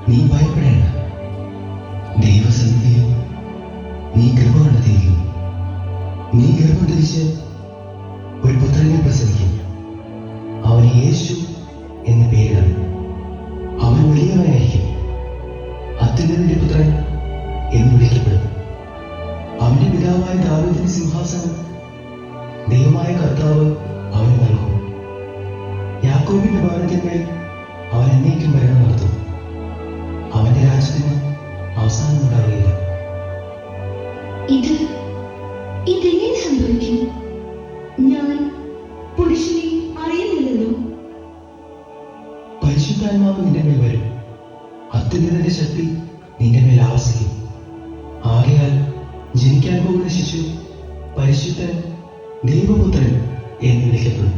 നീ ഭയപ്പെടേണ്ട. ദൈവസന്നിധിയിൽ നീ കൃപ കണ്ടെത്തിയിരിക്കും. നീ ഗർഭം ധരിച്ച് ഒരു പുത്രനെ പ്രസവിക്കും. അവന് യേശു എന്ന് പേരിടണം. അവൻ വലിയവനായിരിക്കും, അത്യുന്നതന്റെ പുത്രൻ എന്ന് വിളിക്കപ്പെടും. അവന്റെ പിതാവായ ദാവീദിന്റെ സിംഹാസനം ദൈവമായ കർത്താവ് അവന് നൽകും. യാക്കോബിന്റെ ഭവനത്തിന്മേൽ അവൻ എന്നേക്കും ഭരണം നടത്തും. അവന്റെ രാജ്യത്തിന് അവസാനം ഉണ്ടാവുകയില്ല. ഇതെങ്ങനെ സംഭവിക്കും? ഞാൻ പുരുഷനെ അറിയുന്നില്ലല്ലോ. പരിശുദ്ധാത്മാവ് നിന്റെ മേൽ വരും. അത്യുന്നതന്റെ ശക്തി നിന്റെ മേൽ ആവസിക്കും. ആകയാൽ ജനിക്കാൻ പോകുന്ന ശിശു പരിശുദ്ധൻ, ദൈവപുത്രൻ എന്ന് വിളിക്കപ്പെടും.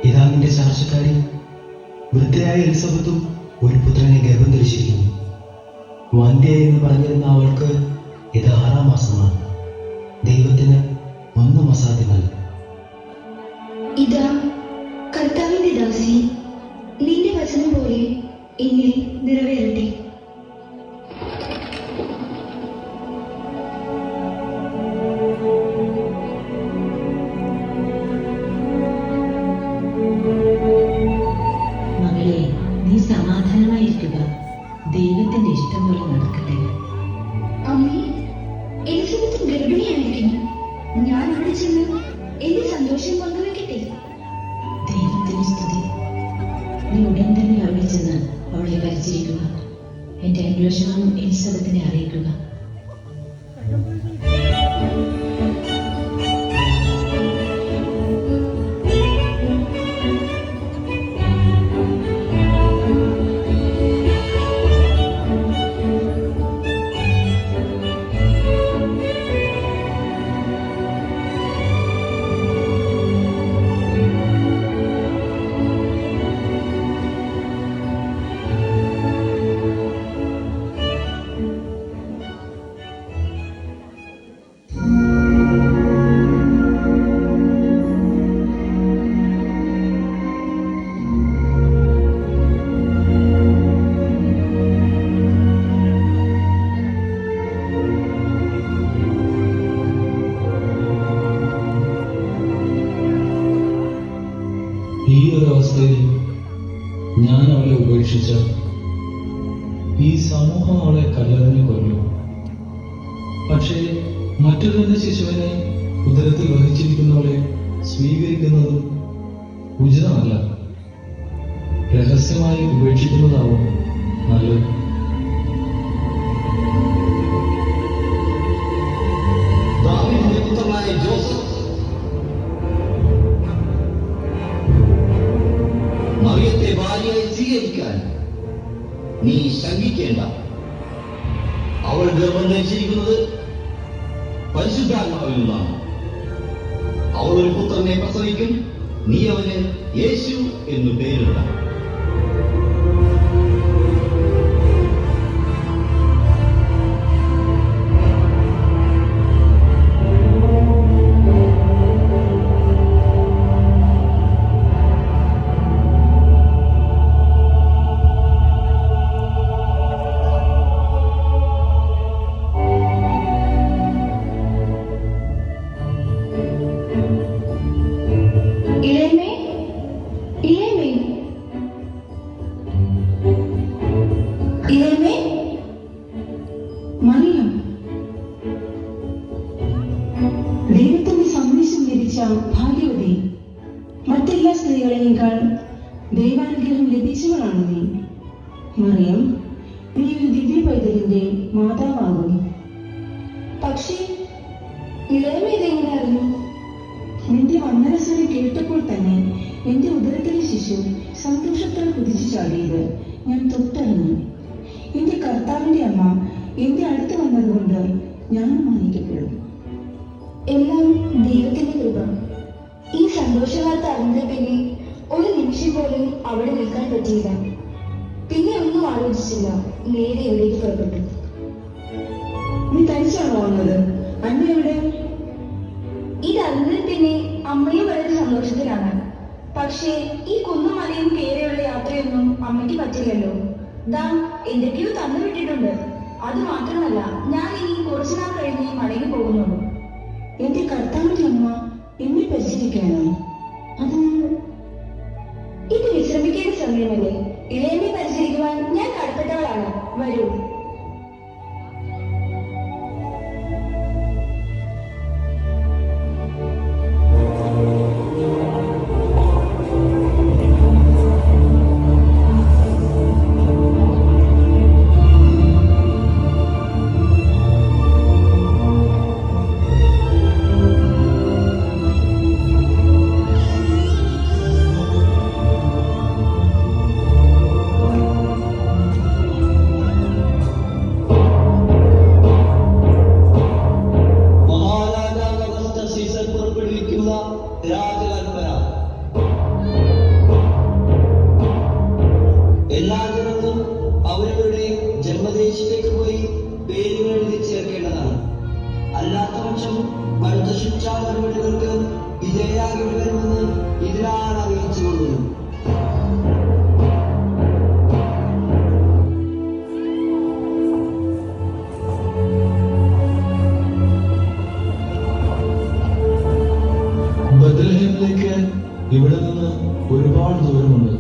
ഇതാ നിന്റെ ചാർച്ചക്കാരി വൃദ്ധയായ എലിസബത്തും ഒരു പുത്രനെ ഗർഭം ധരിച്ചിരിക്കുന്നു. വന്ധ്യ എന്ന് പറഞ്ഞിരുന്ന അവൾക്ക് ഇത് 6-ാം മാസമാണ്. ദൈവത്തിന് ഒന്നും അസാധ്യമല്ല. ഇതാ കർത്താവിന്റെ ദാസി, നിന്റെ വചനം പോലെ എന്നിൽ നിറവേറട്ടെ. മകളെ, നീ സമാധാനമായിരിക്കുക. ദൈവത്തിന്റെ ഇഷ്ടം പോലെ നടക്കട്ടെ. അമ്മേ, എലിസബത്ത് ഗർഭിണിയായിരിക്കുന്നു. ഞാൻ അവിടെ ചെന്ന് എന്റെ സന്തോഷം പങ്കുവെക്കട്ടെ. ദൈവത്തിന് സ്തുതി. നീ ഉടൻ തന്നെ അവിടെ ചെന്ന് അവളെ പരിചരിക്കുക. എന്റെ അന്വേഷണം എലിസബത്തിനെ അറിയിക്കുക. ഈ ഒരു അവസ്ഥയിൽ ഞാൻ അവളെ ഉപേക്ഷിച്ച ഈ സമൂഹം അവളെ കല്ലെറിഞ്ഞു കൊല്ലും. പക്ഷേ മറ്റൊരു ശിശുവിനെ ഉദരത്തിൽ വഹിച്ചിരിക്കുന്നവളെ സ്വീകരിക്കുന്നതും ഉചിതമല്ല. രഹസ്യമായി ഉപേക്ഷിക്കുന്നതാവും നല്ലത്. ദാവീദിന്റെ പുത്രനായ ജോസഫ്, മറിയത്തെ ഭാര്യയായി സ്വീകരിക്കാൻ നീ ശങ്കിക്കേണ്ട. അവൾ ഗർഭം ധരിച്ചിരിക്കുന്നത് പരിശുദ്ധാത്മാവിൽ നിന്നാണ്. അവൾ ഒരു പുത്രനെ പ്രസവിക്കും. നീ അവന് യേശു എന്ന് പേരിടണം. മറിയം, ദൈവത്തിന്റെ സന്ദേശം ലഭിച്ച ഭാഗ്യവതി. മറ്റെല്ലാ സ്ത്രീകളെക്കാൾ ദൈവാനുഗ്രഹം ലഭിച്ചവളാണ് നീ. മറിയം, നീ ഒരു ദിവ്യ പൈതലിന്റെ മാതാവാകും. പക്ഷേ ഇളയമ ഇതെങ്ങനെ അറിഞ്ഞു? നിന്റെ വന്ദനസ്വരം കേട്ടപ്പോൾ തന്നെ എന്റെ ഉദരത്തിലെ ശിശു സന്തോഷത്താൽ കുതിച്ചു ചാടിയത് ഞാൻ തൊട്ടറിഞ്ഞു. എന്റെ കർത്താവിന്റെ അമ്മ എന്റെ അടുത്ത് വന്നതുകൊണ്ട് ഞാൻ മാനിക്കപ്പെടും. എല്ലാം ദൈവത്തിന്റെ കൃപ. ഈ സന്തോഷവാർത്ത അറിഞ്ഞ പിന്നെ ഒരു നിമിഷം പോലും അവിടെ നിൽക്കാൻ പറ്റിയില്ല. പിന്നെ ഒന്നും ആലോചിച്ചില്ല, നേരെ എവിടേക്ക് പുറപ്പെട്ടു. നീ തനിച്ചാണോ വന്നത്? അമ്മ എവിടെ? ഇതറിഞ്ഞതിൽ പിന്നെ അമ്മയും വളരെ സന്തോഷത്തിലാണ്. പക്ഷേ ഈ കുന്നുമലയും കയറിയുള്ള യാത്രയൊന്നും അമ്മയ്ക്ക് പറ്റില്ലല്ലോ. ദാ എന്തൊക്കെയോ തന്നു വിട്ടിട്ടുണ്ട്. അത് മാത്രമല്ല, ഞാൻ ഇനി കുറച്ചു നാൾ കഴിഞ്ഞ് മടങ്ങി പോകുന്നുള്ളൂ. എന്റെ കർത്താവിന്റെ അമ്മ എന്നെ പരിചരിക്കാനോ? അത് ഇത് വിശ്രമിക്കേണ്ട സമയമല്ലേ? ഇളയമ്മയെ പരിചരിക്കുവാൻ ഞാൻ കടപ്പെട്ടവളാണ്. വരൂ. രാജകൽപ്പന. എല്ലാ ജനങ്ങളും അവരവരുടെ ജന്മദേശത്തേക്ക് പോയി പേരുകൾ എഴുതി ചേർക്കേണ്ടതാണ്. അല്ലാത്ത പക്ഷം അടുത്ത ശിക്ഷാ നടപടികൾക്ക് വിധേയരാകേണ്ടി വരുമെന്ന് ഇതിനാണ് അറിയിച്ചുകൊള്ളുന്നത്. ബത്ലഹേമിലേക്ക് ഇവിടെ നിന്ന് ഒരുപാട് ദൂരമുണ്ട്.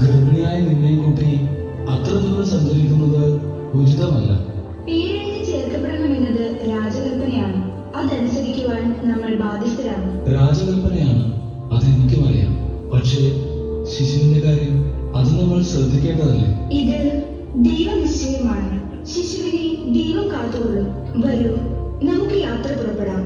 ഗർഭിണിയായ നിന്നെ കൂട്ടി അത്ര ദൂരം സഞ്ചരിക്കുന്നത് ഉചിതമല്ല. പേരെഴുതി ചേർക്കപ്പെടണമെന്നത് രാജകൽപ്പനയാണ്. അതനുസരിക്കുവാൻ നമ്മൾ ബാധ്യസ്ഥരാണ്. രാജകൽപ്പനയാണ്, അതെനിക്കും അറിയാം. പക്ഷേ ശിശുവിന്റെ കാര്യം അത് നമ്മൾ ശ്രദ്ധിക്കേണ്ടതല്ലേ? ഇത് ദൈവനിശ്ചയമാണ്. ശിശുവിനെ ദൈവം കാത്തുകൊള്ളും. വരൂ, നമുക്ക് യാത്ര പുറപ്പെടാം.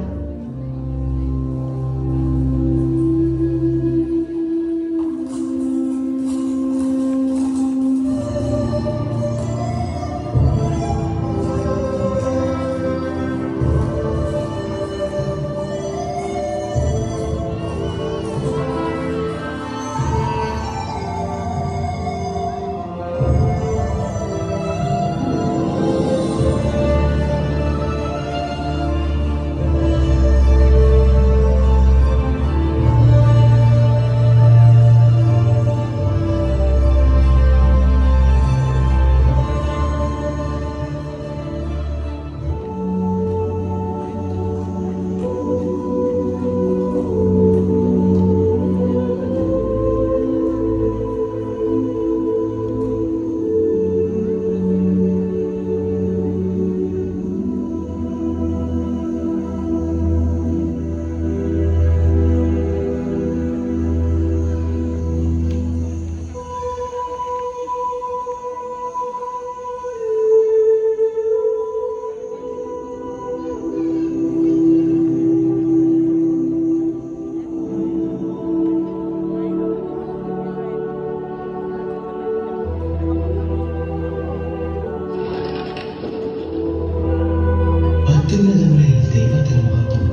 അത്യുന്നതങ്ങളിൽ ദൈവത്തിന് മഹത്വം,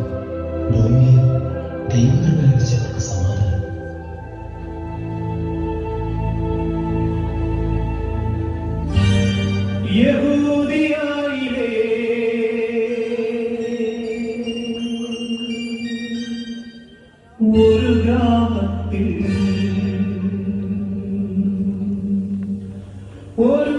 ഭൂമിയിൽ ദൈവങ്ങൾ നൽകിച്ചവർക്ക് സമാധാനം. യഹൂദിയായിലെ ഒരു ഗ്രാമത്തിൽ ഒരു